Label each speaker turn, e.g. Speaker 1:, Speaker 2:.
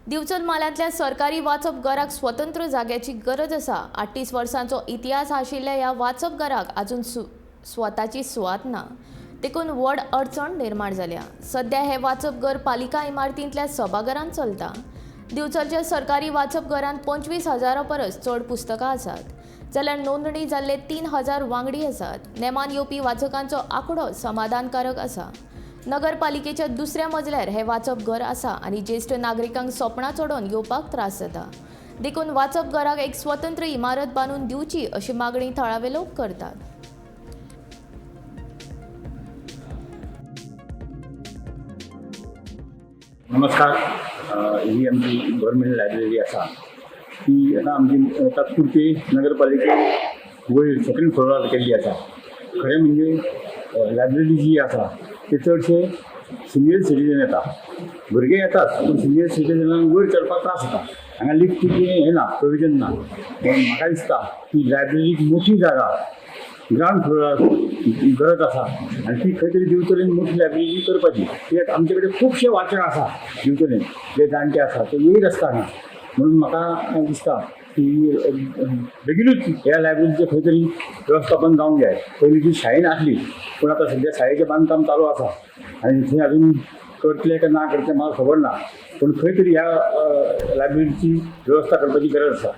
Speaker 1: दिवचल मालांतल्या सरकारी वाचप घराक स्वतंत्र जाग्याची गरज आसा। 38 वर्सांचो इतिहास आशिल्ल्या ह्या वाचप घराक अजून स्वताची सुवात ना, देखून व्हड अडचण निर्माण जाल्या। सध्या हे वाचप घर पालिका इमारतींतल्या सभाघरांत चलता। दिवचलच्या सरकारी वाचप घरांत 25,000 परस चड पुस्तकां आसात, जाल्यार नोंदणी जाल्ले 3,000 वांगडी आसात। नेमान येवपी वाचकांचो आंकडो समाधानकारक आसा। नगरपालिकेच्या दुसऱ्या मजल्यार हे वाचप घर आसा आनी ज्येष्ठ नागरिकांक सोपणां चडोवन येवपाक त्रास जाता, देखून वाचप घराक एक स्वतंत्र इमारत बांदून दिवची अशी मागणी थळावे लोक करतात।
Speaker 2: नमस्कार। ही आमची गव्हर्मेंट लायब्ररी आसा ती आतां आमची तात्पुरती नगरपालिके वयर सेकंड फ्लोरार केल्ली आसा। खरें म्हणजे लायब्ररी जी आसा ते चडशे सिनियर सिटीजन येता, भुरगे येतात पूण सिनियर सिटीजनांक वयर चडपाक त्रास जाता। हांगा लिफ्टीचें हें ना, प्रोविजन ना। पण म्हाका दिसता की लायब्ररीक मोठी जागा ग्रावंड फ्लोरार गरज आसा आनी ती खंय तरी दिवचलेन मोठी लायब्ररी करपाची। कित्याक आमचे कडेन खुबशे वाचक आसा दिवचलेन, जे जाणटे आसा ते वयर आसता हांगा। म्हणून म्हाका दिसता की बेगीनूच ह्या लायब्ररीचें खंय तरी वेवस्थापन जावंक जाय। पयलीं ती शाळेन आसली पूण आतां सद्या शाळेचें बांदकाम चालू आसा आनी थंय अजून करतले काय ना करतले म्हाका खबर ना, पूण खंय तरी ह्या लायब्ररीची वेवस्था करपाची गरज आसा।